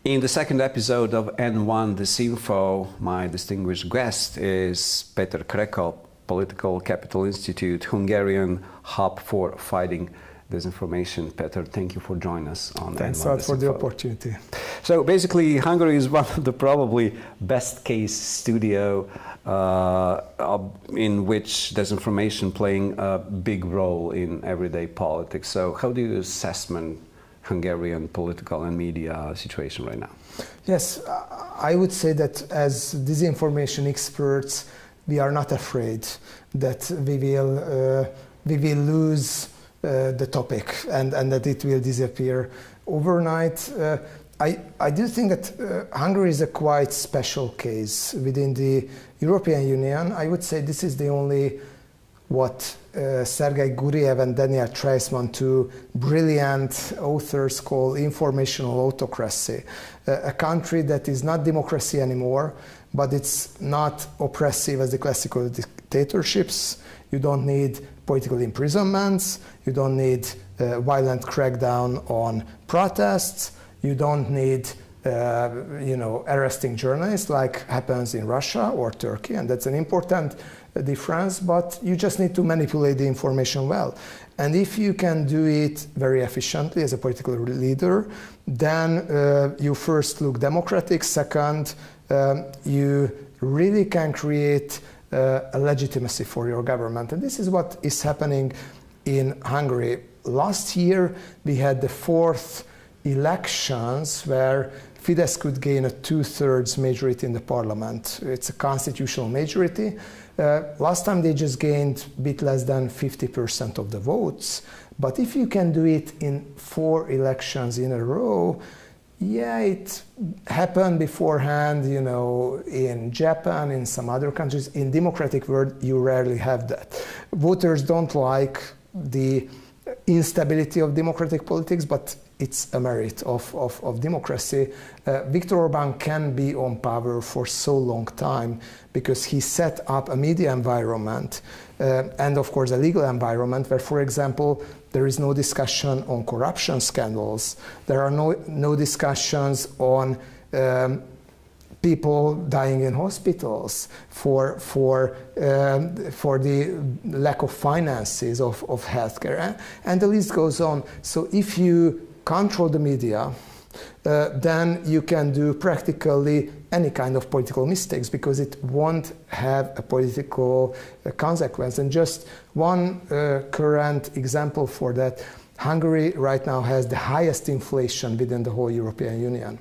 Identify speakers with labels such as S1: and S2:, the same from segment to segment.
S1: In the second episode of N1 DISinfo, my distinguished guest is Peter Kreko, Political Capital Institute, Hungarian hub for fighting disinformation. Peter, thank you for joining us on
S2: Thanks
S1: N1
S2: a lot for the
S1: DISinfo.
S2: opportunity.
S1: So basically, Hungary is one of the probably best case studio in which disinformation playing a big role in everyday politics. So how do you assessment Hungarian political and media situation right now?
S2: Yes, I would say that as disinformation experts, we are not afraid that we will lose the topic and that it will disappear overnight. I do think that Hungary is a quite special case within the European Union. I would say this is the only what Sergei Guriev and Daniel Treisman, two brilliant authors, call informational autocracy. A country that is not democracy anymore, but it's not oppressive as the classical dictatorships. You don't need political imprisonments. You don't need violent crackdown on protests. You don't need arresting journalists like happens in Russia or Turkey, and that's an important difference, but you just need to manipulate the information well. And if you can do it very efficiently as a political leader, then you first look democratic, second, you really can create a legitimacy for your government. And this is what is happening in Hungary. Last year, we had the fourth elections where Fidesz could gain a 2/3 majority in the parliament. It's a constitutional majority. Last time they just gained a bit less than 50% of the votes. But if you can do it in 4 elections in a row, yeah, it happened beforehand, in Japan, in some other countries. In democratic world, you rarely have that. Voters don't like the instability of democratic politics, but it's a merit of democracy. Viktor Orbán can be on power for so long time because he set up a media environment and of course a legal environment where, for example, there is no discussion on corruption scandals. There are no discussions on people dying in hospitals for the lack of finances of healthcare, and the list goes on. So if you control the media, then you can do practically any kind of political mistakes because it won't have a political consequence. And just one current example for that, Hungary right now has the highest inflation within the whole European Union.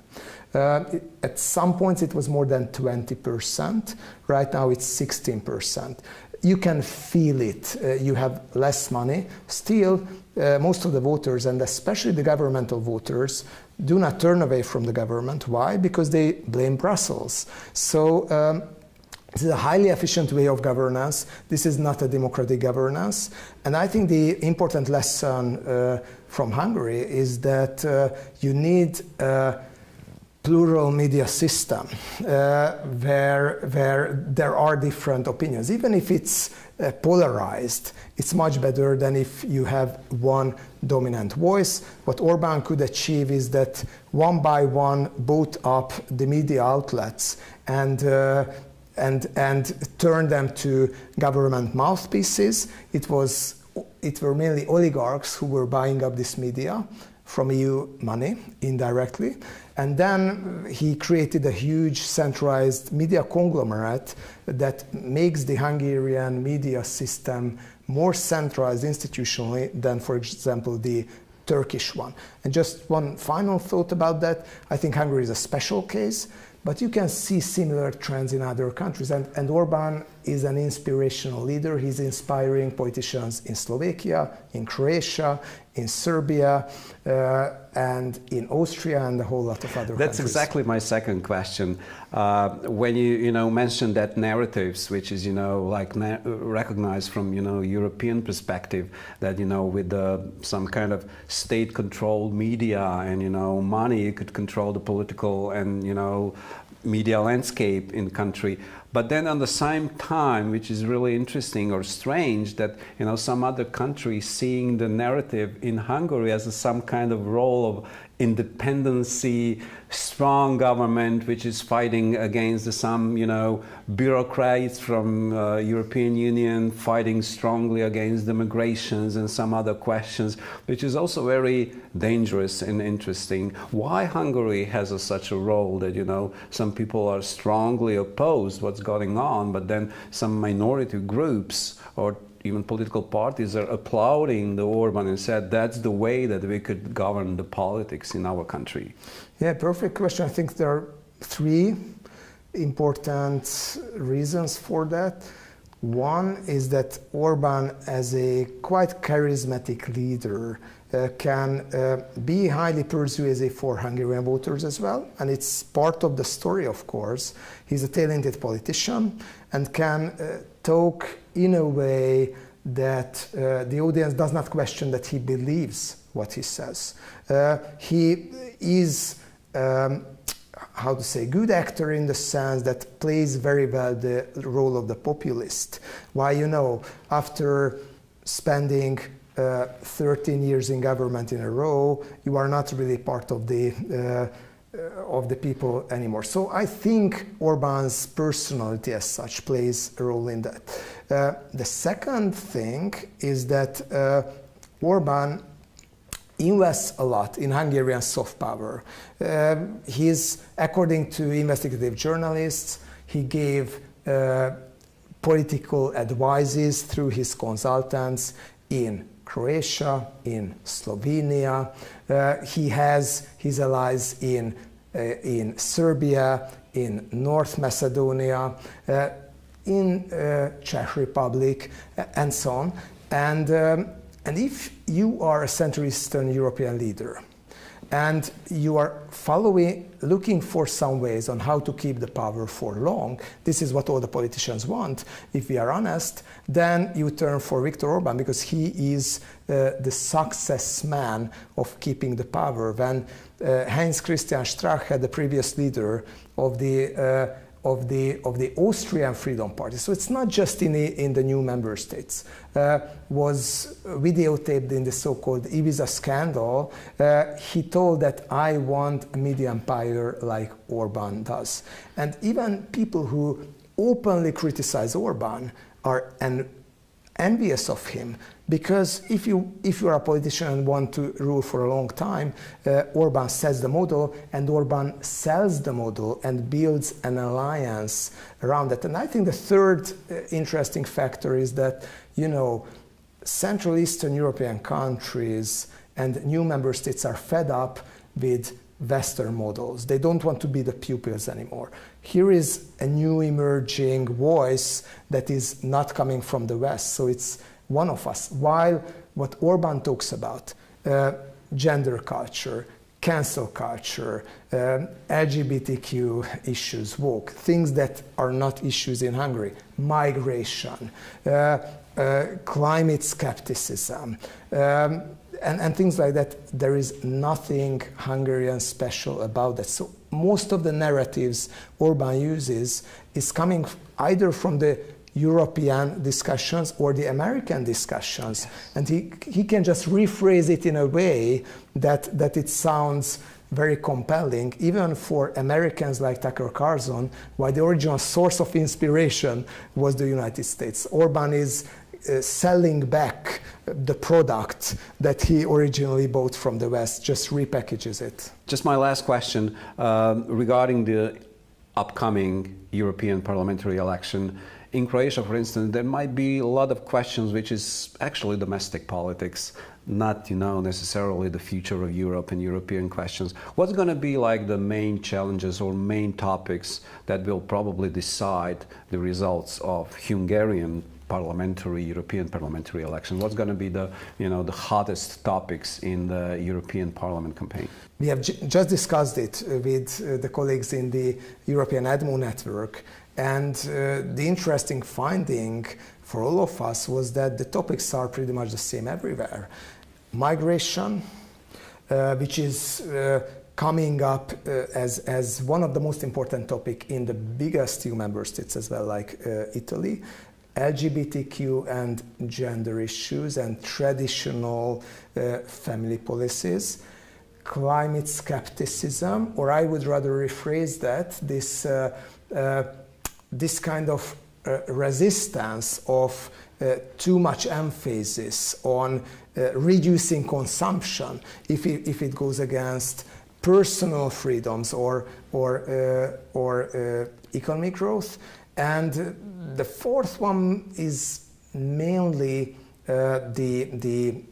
S2: At some points it was more than 20%. Right now it's 16%. You can feel it. You have less money. Still, most of the voters, and especially the governmental voters, do not turn away from the government. Why? Because they blame Brussels. So this is a highly efficient way of governance. This is not a democratic governance. And I think the important lesson from Hungary is that you need a plural media system where there are different opinions. Even if it's polarized, it's much better than if you have one dominant voice. What Orbán could achieve is that one by one boot up the media outlets and turn them to government mouthpieces. It were mainly oligarchs who were buying up this media from EU money indirectly. And then he created a huge centralized media conglomerate that makes the Hungarian media system more centralized institutionally than, for example, the Turkish one. And just one final thought about that, I think Hungary is a special case, but you can see similar trends in other countries. And Orbán is an inspirational leader. He's inspiring politicians in Slovakia, in Croatia, in Serbia, and in Austria and a whole lot of other countries.
S1: That's exactly my second question. When you mentioned that narratives, which is recognized from European perspective, that with some kind of state-controlled media and money, you could control the political and media landscape in country. But then on the same time, which is really interesting or strange, that some other countries seeing the narrative in Hungary as some kind of role of independency, strong government which is fighting against some bureaucrats from European Union, fighting strongly against the migrations and some other questions, which is also very dangerous and interesting. Why Hungary has such a role that some people are strongly opposed what's going on, but then some minority groups or even political parties are applauding the Orban and said that's the way that we could govern the politics in our country?
S2: Yeah, perfect question. I think there are three important reasons for that. One is that Orban, as a quite charismatic leader, can be highly persuasive for Hungarian voters as well, and it's part of the story, of course. He's a talented politician and can talk in a way that the audience does not question that he believes what he says. He is, how to say, good actor in the sense that plays very well the role of the populist. Why, after spending 13 years in government in a row, you are not really part of the people anymore. So I think Orban's personality as such plays a role in that. The second thing is that Orban invests a lot in Hungarian soft power. According to investigative journalists, he gave political advices through his consultants in Croatia, in Slovenia. He has his allies in Serbia, in North Macedonia, in Czech Republic, and so on. And if you are a Central Eastern European leader and you are looking for some ways on how to keep the power for long, this is what all the politicians want, if we are honest, then you turn for Viktor Orban, because he is the success man of keeping the power. When Heinz Christian Strache had the previous leader of the Austrian Freedom Party, so it's not just in the new member states, was videotaped in the so-called Ibiza scandal. He told that I want a media empire like Orban does. And even people who openly criticize Orban are envious of him, because if you are a politician and want to rule for a long time, Orban sets the model, and Orban sells the model and builds an alliance around it. And I think the third interesting factor is that, Central Eastern European countries and new member states are fed up with Western models. They don't want to be the pupils anymore. Here is a new emerging voice that is not coming from the West, so it's one of us. While what Orban talks about, gender culture, cancel culture, LGBTQ issues, woke, things that are not issues in Hungary, migration, climate skepticism, and things like that, there is nothing Hungarian special about that. So most of the narratives Orban uses is coming either from the European discussions or the American discussions. Yes. And he can just rephrase it in a way that it sounds very compelling, even for Americans like Tucker Carlson, while the original source of inspiration was the United States. Orban is selling back the product that he originally bought from the West, just repackages it.
S1: Just my last question regarding the upcoming European parliamentary election. In Croatia, for instance, there might be a lot of questions which is actually domestic politics, not necessarily the future of Europe and European questions. What's going to be like the main challenges or main topics that will probably decide the results of Hungarian European parliamentary election? What's going to be the the hottest topics in the European Parliament campaign?
S2: We have just discussed it with the colleagues in the European ADMO network, and the interesting finding for all of us was that the topics are pretty much the same everywhere. Migration, which is coming up as one of the most important topic in the biggest EU member states as well, like Italy. LGBTQ and gender issues and traditional family policies, climate skepticism, or I would rather rephrase that, this kind of resistance of too much emphasis on reducing consumption if it goes against personal freedoms or economic growth. And the fourth one is mainly the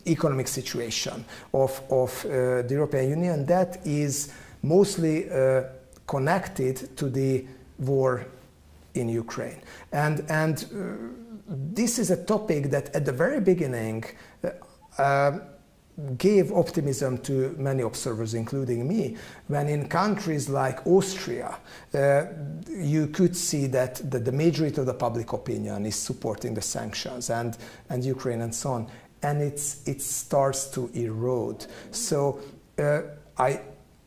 S2: economic situation of the European Union that is mostly connected to the war in Ukraine. And this is a topic that at the very beginning gave optimism to many observers, including me, when in countries like Austria, you could see that the majority of the public opinion is supporting the sanctions and Ukraine and so on, and it starts to erode. So I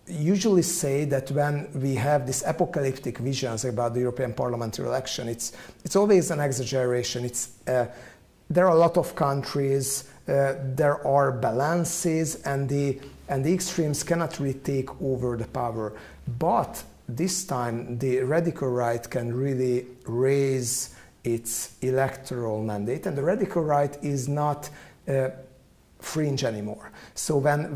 S2: usually say that when we have these apocalyptic visions about the European parliamentary election, it's always an exaggeration. There are a lot of countries, there are balances, and the extremes cannot really take over the power. But this time, the radical right can really raise its electoral mandate, and the radical right is not fringe anymore. So when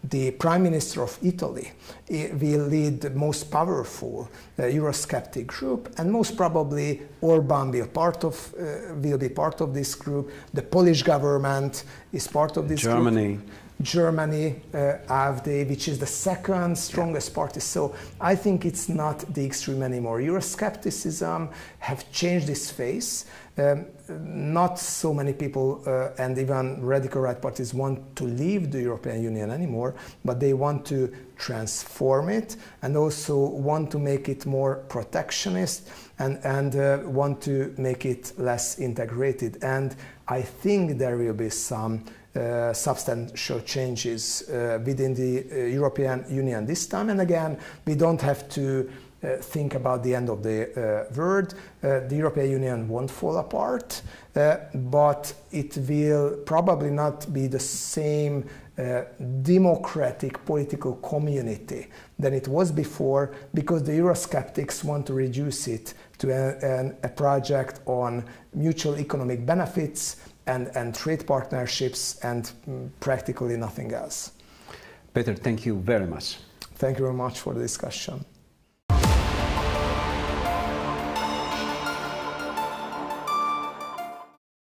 S2: the Prime Minister of Italy will lead the most powerful Eurosceptic group, and most probably Orban will be part of this group. The Polish government is part of this group. Germany, AfD, which is the second strongest party. So I think it's not the extreme anymore. Euroscepticism have changed its face. Not so many people and even radical right parties want to leave the European Union anymore, but they want to transform it and also want to make it more protectionist and want to make it less integrated. And I think there will be some substantial changes within the European Union this time. And again, we don't have to think about the end of the world. The European Union won't fall apart, but it will probably not be the same democratic political community than it was before, because the Eurosceptics want to reduce it to a project on mutual economic benefits and trade partnerships and practically nothing else.
S1: Peter, thank you very much.
S2: Thank you very much for the discussion.